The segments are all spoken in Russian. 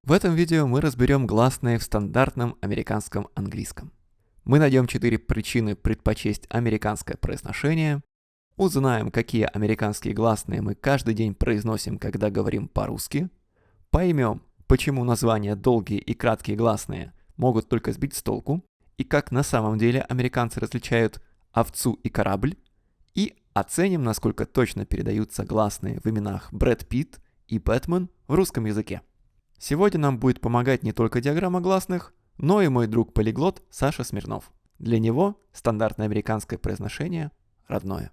В этом видео мы разберем гласные в стандартном американском английском. Мы найдем 4 причины предпочесть американское произношение, узнаем, какие американские гласные мы каждый день произносим, когда говорим по-русски, поймем, почему названия долгие и краткие гласные могут только сбить с толку, и как на самом деле американцы различают овцу и корабль, и оценим, насколько точно передаются гласные в именах Брэд Питт и Бэтмен в русском языке. Сегодня нам будет помогать не только диаграмма гласных, но и мой друг-полиглот Саша Смирнов. Для него стандартное американское произношение родное.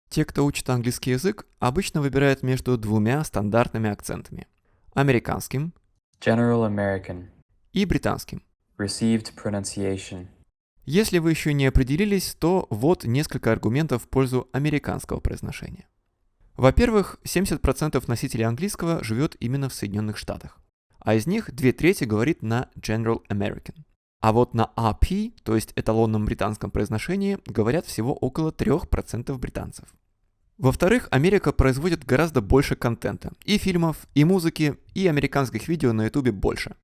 Те, кто учит английский язык, обычно выбирают между двумя стандартными акцентами – американским General American. и британским. Received pronunciation. Если вы еще не определились, то вот несколько аргументов в пользу американского произношения. Во-первых, 70% носителей английского живет именно в Соединенных Штатах, а из них 2/3 говорит на General American. А вот на RP, то есть эталонном британском произношении, говорят всего около 3% британцев. Во-вторых, Америка производит гораздо больше контента, и фильмов, и музыки, и американских видео на YouTube больше.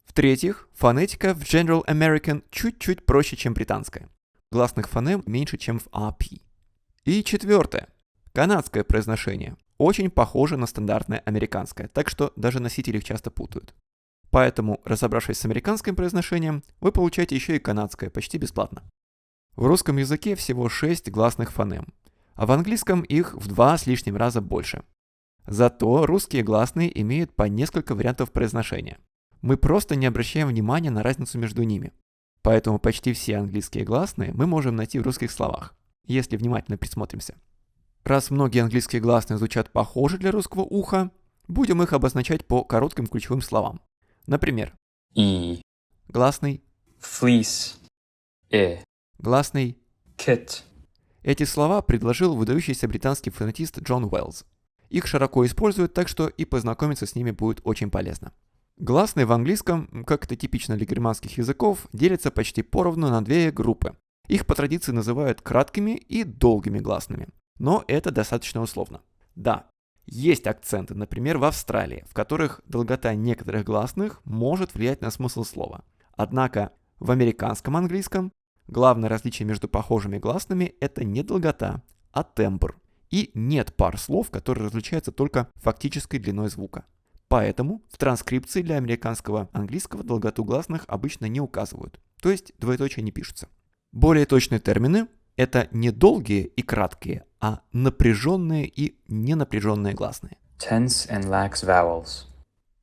В-третьих, фонетика в General American чуть-чуть проще, чем британская. Гласных фонем меньше, чем в RP. И четвертое. Канадское произношение очень похоже на стандартное американское, так что даже носители их часто путают. Поэтому, разобравшись с американским произношением, вы получаете еще и канадское почти бесплатно. В русском языке всего 6 гласных фонем, а в английском их в 2 с лишним раза больше. Зато русские гласные имеют по несколько вариантов произношения. Мы просто не обращаем внимания на разницу между ними. Поэтому почти все английские гласные мы можем найти в русских словах, если внимательно присмотримся. Раз многие английские гласные звучат похоже для русского уха, будем их обозначать по коротким ключевым словам. Например, E. гласный, Fleece. гласный. Kit. Эти слова предложил выдающийся британский фонетист Джон Уэллс. Их широко используют, так что и познакомиться с ними будет очень полезно. Гласные в английском, как это типично для германских языков, делятся почти поровну на 2 группы. Их по традиции называют краткими и долгими гласными. Но это достаточно условно. Да, есть акценты, например, в Австралии, в которых долгота некоторых гласных может влиять на смысл слова. Однако в американском английском главное различие между похожими гласными – это не долгота, а тембр. И нет пар слов, которые различаются только фактической длиной звука. Поэтому в транскрипции для американского английского долготу гласных обычно не указывают, то есть двоеточия не пишутся. Более точные термины – это не долгие и краткие, а напряженные и ненапряженные гласные. Tense and lax vowels.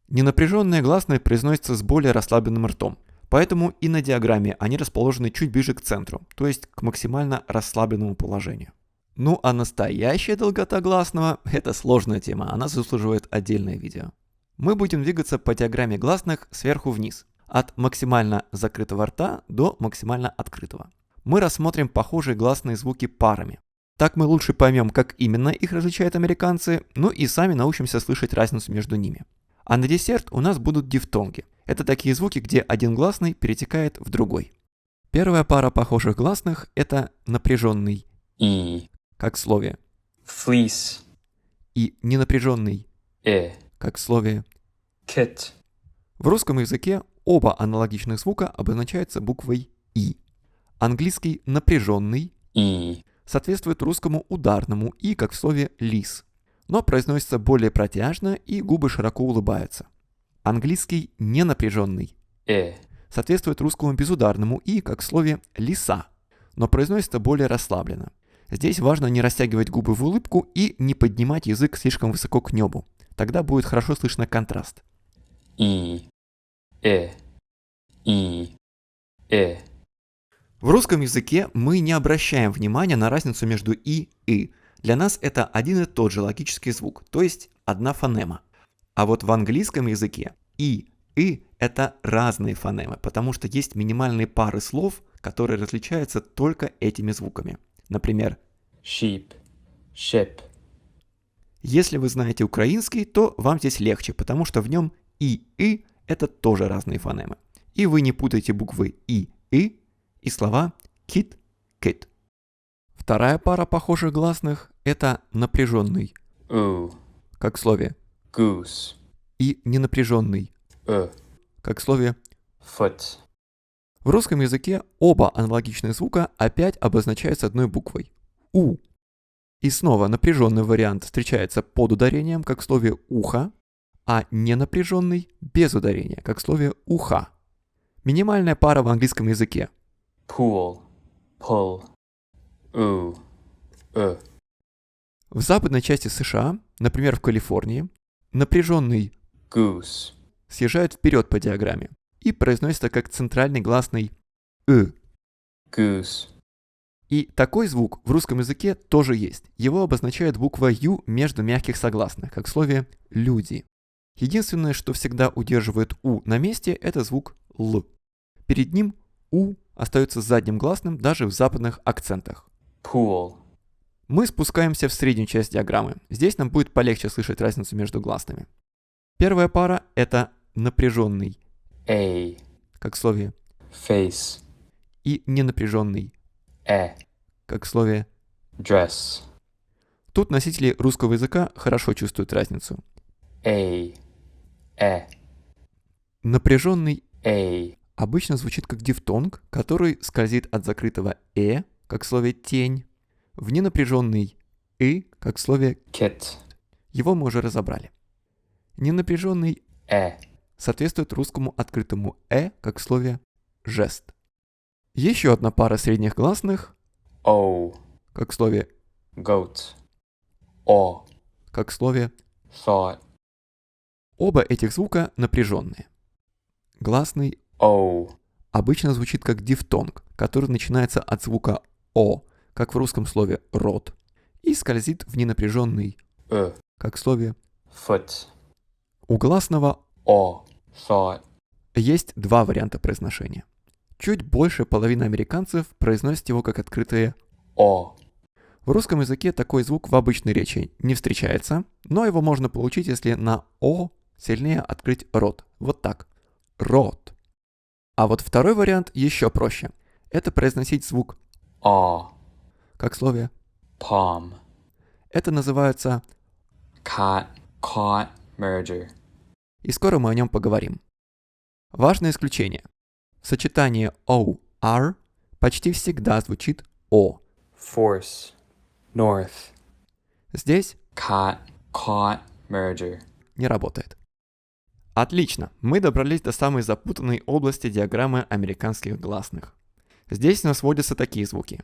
Ненапряженные гласные произносятся с более расслабленным ртом, поэтому и на диаграмме они расположены чуть ближе к центру, то есть к максимально расслабленному положению. Ну а настоящая долгота гласного – это сложная тема, она заслуживает отдельное видео. Мы будем двигаться по диаграмме гласных сверху вниз, от максимально закрытого рта до максимально открытого. Мы рассмотрим похожие гласные звуки парами. Так мы лучше поймем, как именно их различают американцы, ну и сами научимся слышать разницу между ними. А на десерт у нас будут дифтонги. Это такие звуки, где один гласный перетекает в другой. Первая пара похожих гласных – это напряженный E. как в слове Fleece. и ненапряженный как в слове. Kit. В русском языке оба аналогичных звука обозначаются буквой «и». Английский напряженный E. соответствует русскому ударному «и», как в слове «лис», но произносится более протяжно и губы широко улыбаются. Английский ненапряженный соответствует русскому безударному «и», как в слове «лиса», но произносится более расслабленно. Здесь важно не растягивать губы в улыбку и не поднимать язык слишком высоко к небу. Тогда будет хорошо слышно контраст. E. В русском языке мы не обращаем внимания на разницу между и. Для нас это один и тот же логический звук, то есть одна фонема. А вот в английском языке и это разные фонемы, потому что есть минимальные пары слов, которые различаются только этими звуками. Например, Sheep. Ship. если вы знаете украинский, то вам здесь легче, потому что в нем и это тоже разные фонемы. И вы не путаете буквы и слова kit, kit. Вторая пара похожих гласных – это напряженный, Ooh. как в слове, Goose. и ненапряженный, как в слове foot, В русском языке оба аналогичных звука опять обозначаются одной буквой – «у». И снова напряженный вариант встречается под ударением, как в слове «ухо», а ненапряженный – без ударения, как в слове «уха». Минимальная пара в английском языке. pool, pull, В западной части США, например, в Калифорнии, напряженный goose, съезжает вперед по диаграмме и произносится как центральный гласный «ы». goose, И такой звук в русском языке тоже есть. Его обозначает буква «ю» между мягких согласных, как в слове «люди». Единственное, что всегда удерживает «у» на месте, это звук «л». Перед ним «у» остается задним гласным даже в западных акцентах. pool, Мы спускаемся в среднюю часть диаграммы. Здесь нам будет полегче слышать разницу между гласными. Первая пара – это напряженный, a, как в слове, face, и ненапряженный, как в слове. dress, Тут носители русского языка хорошо чувствуют разницу. a, Напряженный a, обычно звучит как дифтонг, который скользит от закрытого как в слове тень, в ненапряженный как в слове. kit, Его мы уже разобрали. Ненапряженный соответствует русскому открытому как в слове жест. Еще одна пара средних гласных, o, как в слове, goat, o, как в слове. thought, Оба этих звука напряженные. Гласный o, обычно звучит как дифтонг, который начинается от звука «о», как в русском слове «рот», и скользит в ненапряженный, как в слове. foot, У гласного o, thought, есть два варианта произношения. Чуть больше половины американцев произносят его как открытое o, В русском языке такой звук в обычной речи не встречается, но его можно получить, если на «о» сильнее открыть рот. Вот так. Рот. А вот второй вариант еще проще. Это произносить звук a, как в слове. palm, Это называется, cat, caught, merger, и скоро мы о нем поговорим. Важное исключение. Сочетание O-R почти всегда звучит «о». force, north, Здесь cat, caught, merger, не работает. Отлично, мы добрались до самой запутанной области диаграммы американских гласных. Здесь у нас вводятся такие звуки.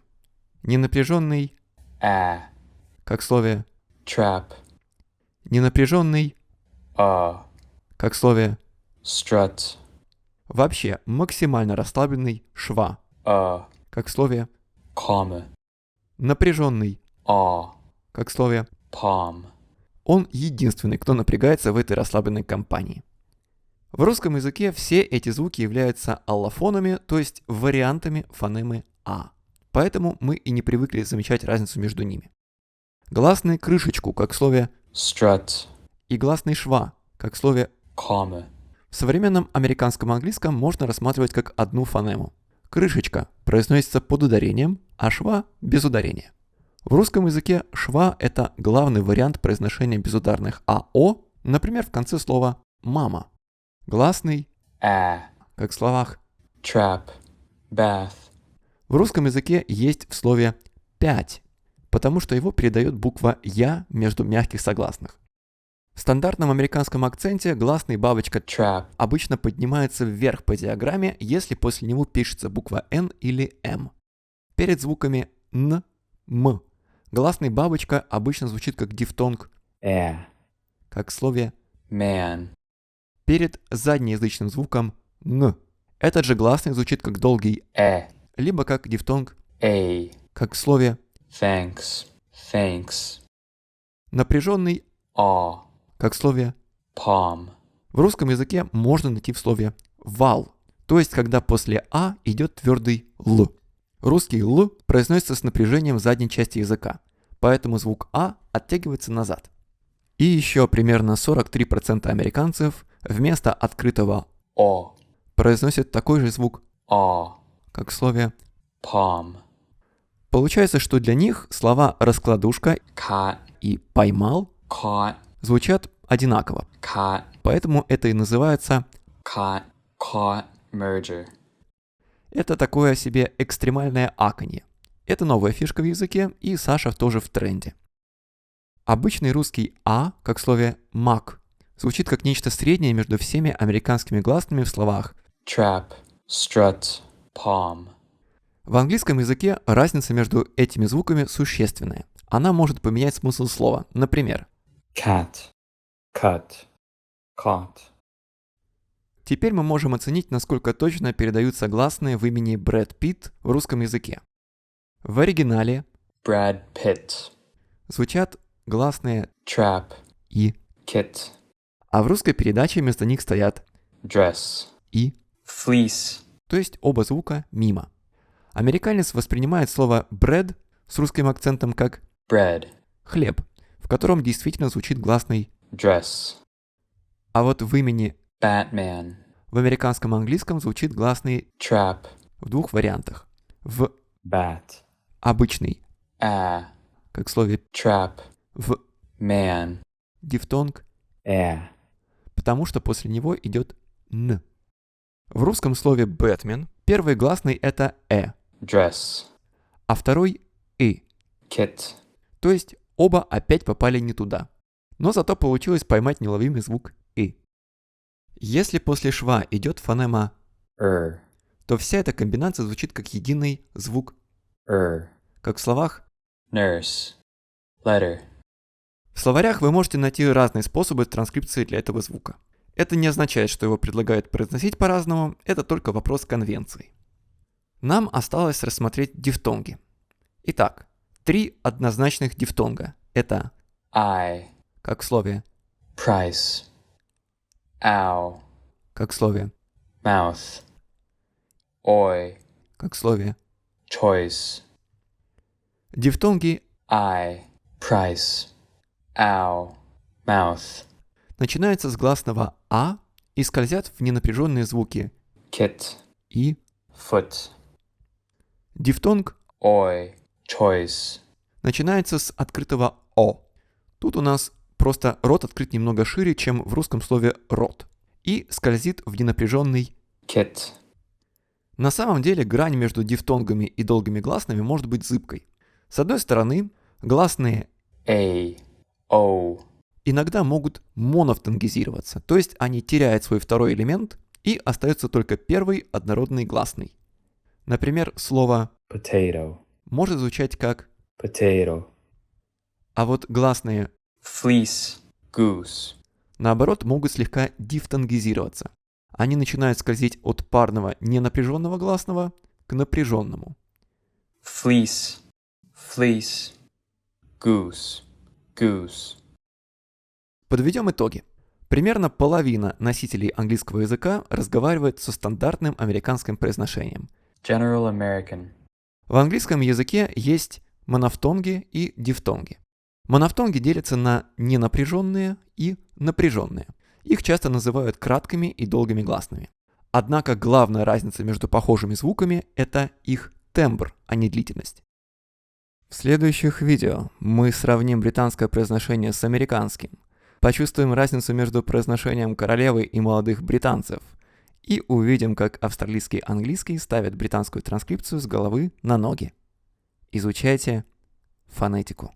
Ненапряженный, как в слове, trap, ненапряженный, как в слове, strut, вообще максимально расслабленный шва, как в слове, comma, напряженный, как в слове. palm, Он единственный, кто напрягается в этой расслабленной компании. В русском языке все эти звуки являются аллофонами, то есть вариантами фонемы «а». Поэтому мы и не привыкли замечать разницу между ними. Гласный крышечку, как в слове, strut, и гласный шва, как в слове. comma, В современном американском английском можно рассматривать как одну фонему. Крышечка произносится под ударением, а шва без ударения. В русском языке шва – это главный вариант произношения безударных АО, например, в конце слова «мама». Гласный, как в словах. trap, bath, В русском языке есть в слове «пять», потому что его передает буква «я» между мягких согласных. В стандартном американском акценте гласный бабочка trap, обычно поднимается вверх по диаграмме, если после него пишется буква «н» или «м». Перед звуками «н», «м» гласный бабочка обычно звучит как дифтонг, как в слове. man, Перед заднеязычным звуком «н». Этот же гласный звучит как долгий, либо как дифтонг, как в слове. thanks, thanks, Напряженный, как в слове. palm, В русском языке можно найти в слове «вал», то есть когда после «а» идет твердый «л». Русский «л» произносится с напряжением задней части языка, поэтому звук «а» оттягивается назад. И еще примерно 43% американцев вместо открытого произносят такой же звук, как в слове. palm, Получается, что для них слова «раскладушка» cat, и «поймал» caught, звучат одинаково, cat, поэтому это и называется caught, merger. Это такое себе экстремальное аканье. Это новая фишка в языке, и Саша тоже в тренде. Обычный русский «а», как в слове «мак», звучит как нечто среднее между всеми американскими гласными в словах. Trap, strut, palm. В английском языке разница между этими звуками существенная. Она может поменять смысл слова. Например, Cat, cut, caught. теперь мы можем оценить, насколько точно передаются гласные в имени Брэд Питт в русском языке. В оригинале Brad Pitt. звучат гласные Trap, «и», kit, а в русской передаче вместо них стоят dress. «и», Fleece, то есть оба звука мимо. Американец воспринимает слово «bread» с русским акцентом как bread, «хлеб», в котором действительно звучит гласный, dress. а вот в имени Batman, в американском английском звучит гласный trap, в двух вариантах. В bat, обычный, как в слове trap, в man, дифтонг, потому что после него идет «н». В русском слове «бэтмен» первый гласный это dress, а второй «и». kit, То есть оба опять попали не туда. Но зато получилось поймать неуловимый звук «и». Если после шва идет фонема, то вся эта комбинация звучит как единый звук, как в словах. nurse, letter, В словарях вы можете найти разные способы транскрипции для этого звука. Это не означает, что его предлагают произносить по-разному, это только вопрос конвенции. Нам осталось рассмотреть дифтонги. Итак, 3 однозначных дифтонга. Это I, как в слове, price, ow, как в слове, mouth, oi, как в слове. choice. Дифтонги I, price, ow, mouth, начинаются с гласного «а» и скользят в ненапряженные звуки kit, «и». foot, Дифтонг oi, choice. начинается с открытого «о». Тут у нас просто рот открыт немного шире, чем в русском слове «рот», и скользит в ненапряженный. Kit, На самом деле грань между дифтонгами и долгими гласными может быть зыбкой. С одной стороны, гласные a, o, иногда могут монофтонгизироваться, то есть они теряют свой второй элемент и остается только первый однородный гласный. Например, слово potato, может звучать как, potato. а вот гласные Fleece, goose. наоборот могут слегка дифтонгизироваться. Они начинают скользить от парного ненапряженного гласного к напряженному. Fleece, fleece, goose, goose. Подведем итоги. Примерно половина носителей английского языка разговаривает со стандартным американским произношением. General American. В английском языке есть монофтонги и дифтонги. Монофтонги делятся на ненапряженные и напряженные. Их часто называют краткими и долгими гласными. Однако главная разница между похожими звуками – это их тембр, а не длительность. В следующих видео мы сравним британское произношение с американским, почувствуем разницу между произношением королевы и молодых британцев и увидим, как австралийский английский ставит британскую транскрипцию с головы на ноги. Изучайте фонетику.